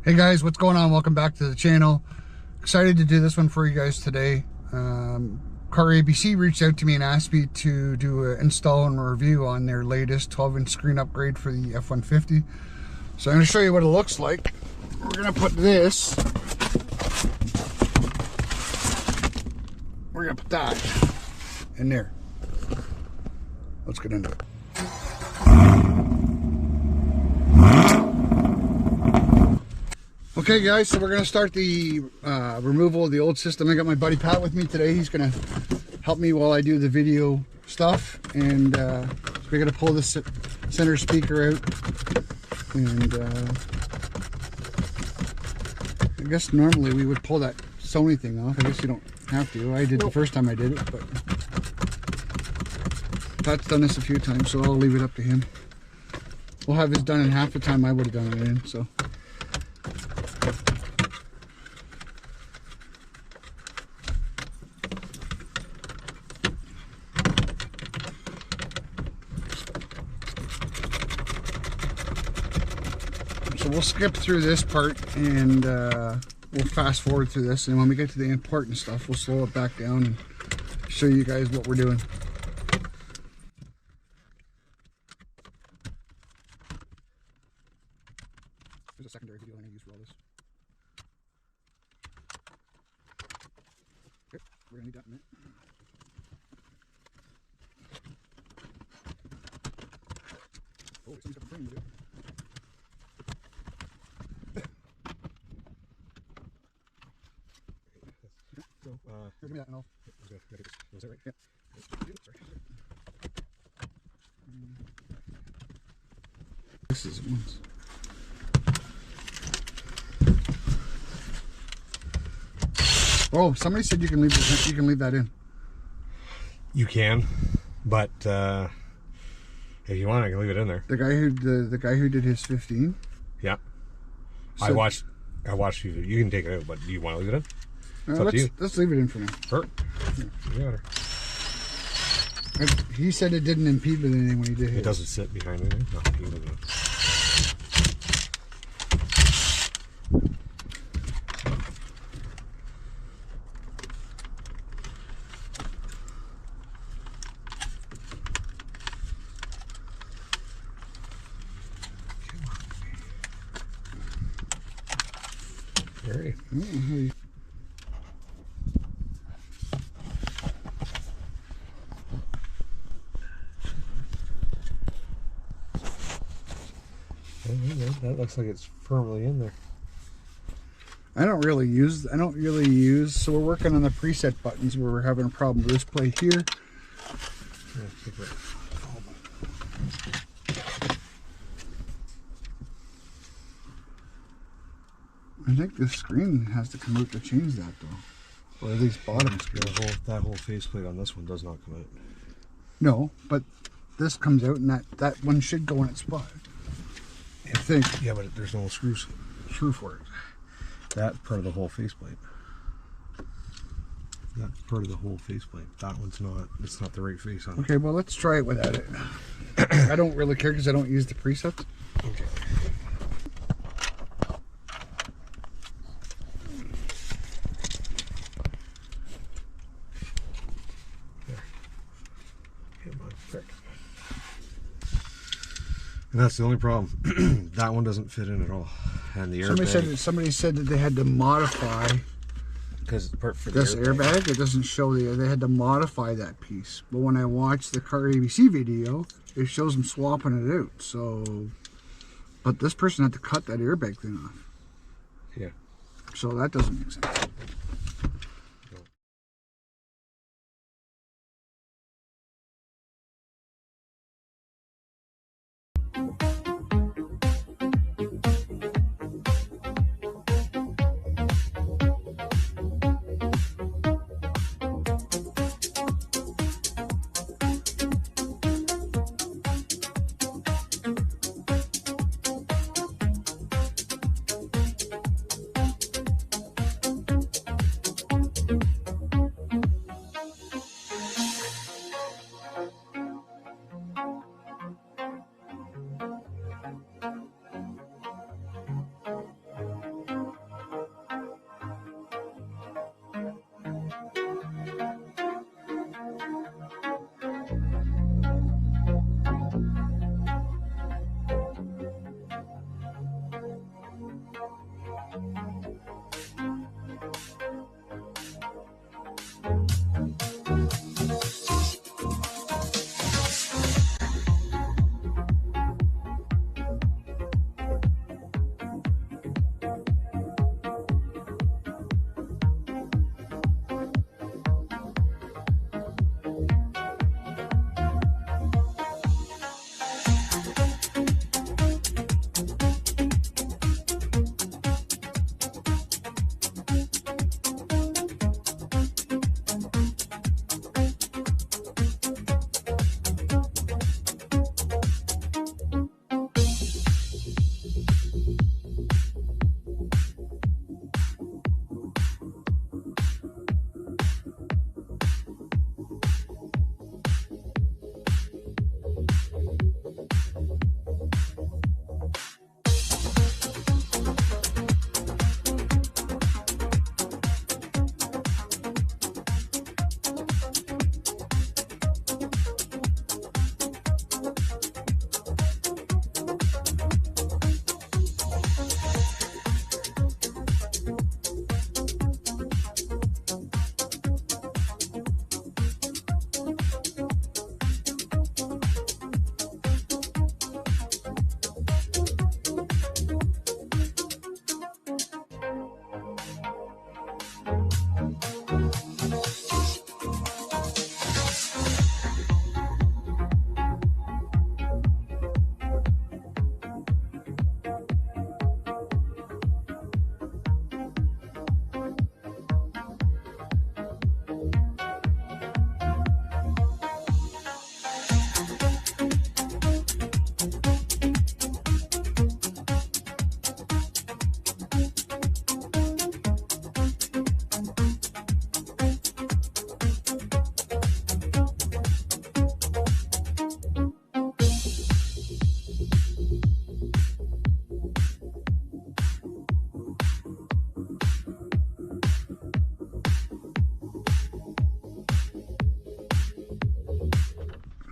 Hey guys, what's going on? Welcome back to the channel. Excited to do this one for you guys today. Carabc reached out to me and asked me to do an install and review on their latest 12-inch screen upgrade for the F150. So I'm going to show you what it looks like. We're going to put this, we're going to put that in there. Let's get into it. Okay guys, so we're going to start the removal of the old system. I got my buddy Pat with me today. He's going to help me while I do the video stuff. And so we're going to pull this center speaker out. And I guess normally we would pull that Sony thing off. I guess you don't have to. I did the first time I did it, but Pat's done this a few times, so I'll leave it up to him. We'll have his done in half the time I would have done it in, so. So we'll skip through this part and we'll fast forward through this, and when we get to the important stuff, we'll slow it back down and show you guys what we're doing. There's a secondary video I'm going to use for all this. Okay, we're going to need that in a minute. Oh, somebody's got the frame to do. Give me that and I'll... Was that right? Yeah. Sorry. This is once. Oh, somebody said you can leave that in. You can, but if you want, I can leave it in there. The guy who did his 15. Yeah. So, I watched you. You can take it out, but do you want to leave it in? Let's leave it in for now. Sure. Yeah. He said it didn't impede with anything when he did it. It doesn't sit behind anything? No, he doesn't. Alright. That looks like it's firmly in there. I don't really use, so we're working on the preset buttons where we're having a problem with this plate here. I think this screen has to come out to change that though. Or at least bottom screen. That whole faceplate on this one does not come out. No, but this comes out and that one should go in its spot. I think. Yeah, but there's no screw for it. That part of the whole faceplate. That part of the whole faceplate. That one's not. It's not the right face on it. Okay, well let's try it without it. I don't really care because I don't use the presets. Okay. There. Come on, quick. And that's the only problem. That one doesn't fit in at all. And the airbag. Somebody said that they had to modify because for this airbag. It doesn't show they had to modify that piece. But when I watched the Carabc video, it shows them swapping it out. So, but this person had to cut that airbag thing off. Yeah. So that doesn't make sense.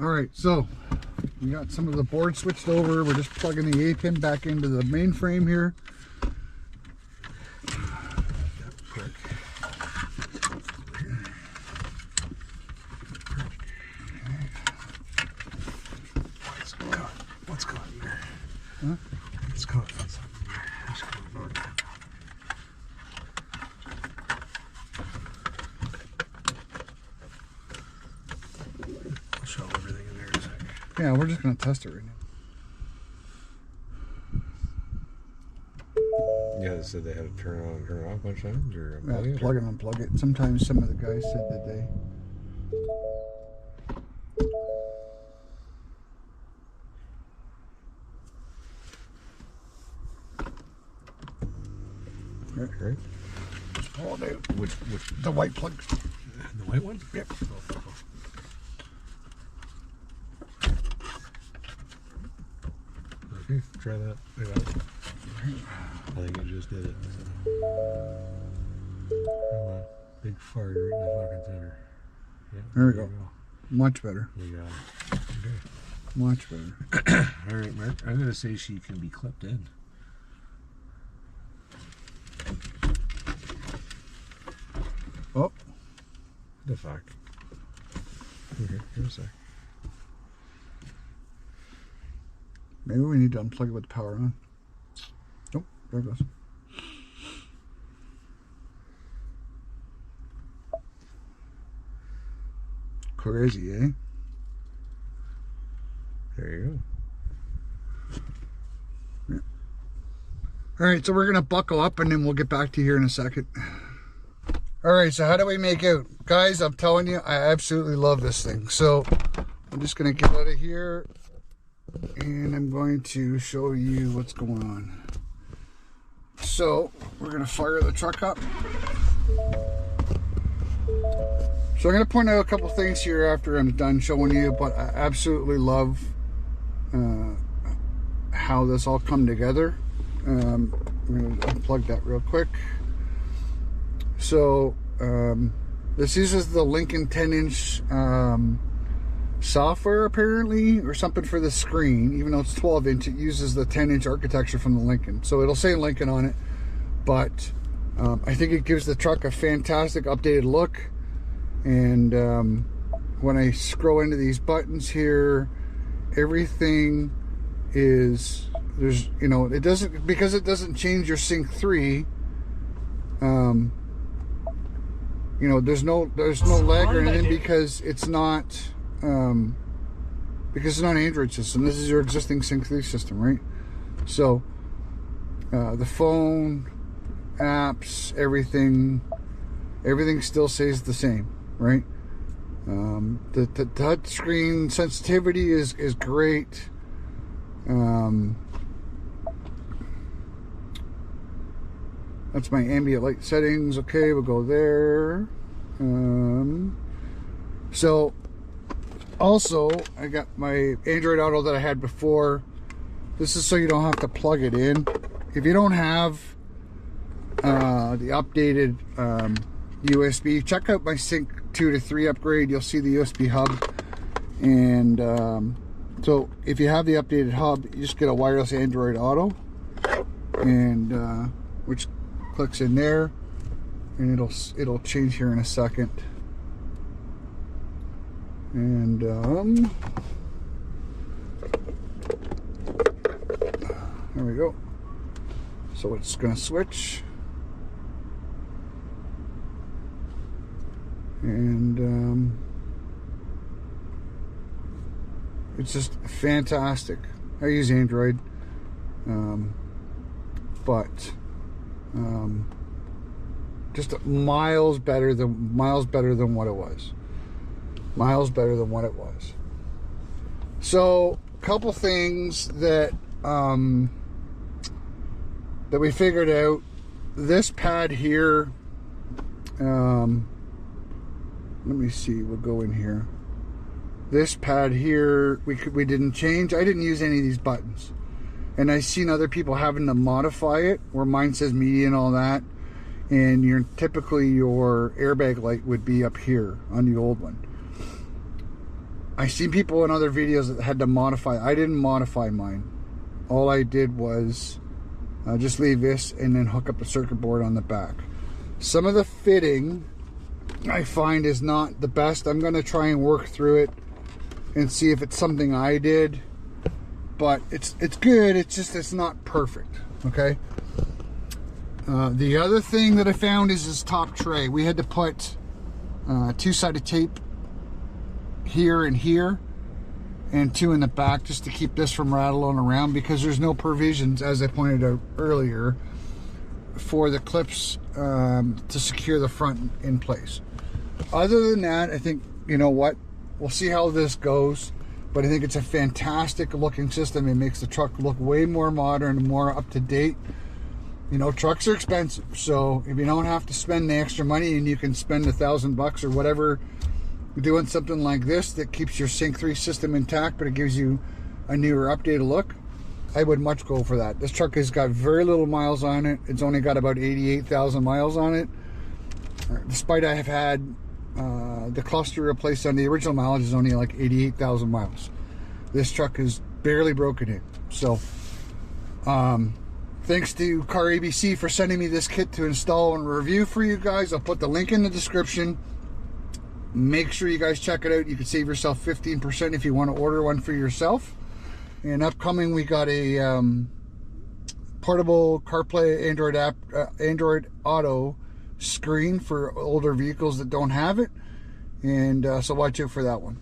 All right, so we got some of the board switched over. We're just plugging the A pin back into the main frame here. What's going on there? Huh? What's going on? I'll show everything in there in a second. Yeah, we're just gonna test it right now. Yeah, they said they had to turn it on and turn it off a bunch of times, or Yeah, plug it and unplug it. Sometimes some of the guys said that they. Right. Oh, no. Which The white plug. the white one? Yep. Okay, try that. I got it. I think it just did it. Come on. Big fart right in the fucking center. Yeah, There we go. Much better. We got it. Okay. Much better. All right, Mark. I'm going to say she can be clipped in. Oh. What the fuck? Okay, here a sec. Maybe we need to unplug it with the power on. Nope, there it goes. Crazy, eh? There you go. Yeah. All right, so we're gonna buckle up and then we'll get back to you here in a second. All right, so how do we make out? Guys, I'm telling you, I absolutely love this thing. So I'm just gonna get out of here and I'm going to show you what's going on. So we're gonna fire the truck up. So I'm going to point out a couple things here after I'm done showing you, but I absolutely love how this all come together. I'm going to unplug that real quick. So this uses the Lincoln 10-inch software apparently, or something for the screen. Even though it's 12-inch, it uses the 10-inch architecture from the Lincoln. So it'll say Lincoln on it, but I think it gives the truck a fantastic updated look. And when I scroll into these buttons here, everything is, there's, you know, it doesn't, because it doesn't change your Sync 3, you know, there's no lag or anything, because it's not an Android system. This is your existing Sync 3 system, right? So the phone, apps, everything still stays the same. Right, the touch screen sensitivity is great. That's my ambient light settings. Okay, we'll go there. So also I got my Andriod Auto that I had before. This is so you don't have to plug it in. If you don't have the updated USB, check out my Sync 2 to 3 upgrade. You'll see the USB hub, and so if you have the updated hub, you just get a wireless Andriod Auto, and which clicks in there, and it'll change here in a second. And there we go. So it's gonna switch. And it's just fantastic. I use Android, but just miles better than what it was. Miles better than what it was. So, a couple things that that we figured out. This pad here. Let me see, we'll go in here. This pad here, we didn't change. I didn't use any of these buttons. And I've seen other people having to modify it, where mine says media and all that. And typically your airbag light would be up here on the old one. I seen people in other videos that had to modify. I didn't modify mine. All I did was just leave this and then hook up a circuit board on the back. Some of the fitting I find is not the best. I'm going to try and work through it and see if it's something I did. But it's good. It's just it's not perfect. Okay. The other thing that I found is this top tray. We had to put two-sided tape here and here, and two in the back, just to keep this from rattling around, because there's no provisions, as I pointed out earlier, for the clips to secure the front in place. Other than that, I think, you know what, we'll see how this goes, but I think it's a fantastic looking system. It makes the truck look way more modern and more up to date. You know, trucks are expensive, so if you don't have to spend the extra money and you can spend $1,000 or whatever doing something like this that keeps your Sync 3 system intact, but it gives you a newer, updated look, I would much go for that. This truck has got very little miles on it. It's only got about 88,000 miles on it. Despite I have had the cluster replaced on the original mileage is only like 88,000 miles. This truck is barely broken in. So, thanks to Carabc for sending me this kit to install and review for you guys. I'll put the link in the description. Make sure you guys check it out. You can save yourself 15% if you want to order one for yourself. And upcoming, we got a portable CarPlay Android app, Android Auto screen for older vehicles that don't have it. And so watch out for that one.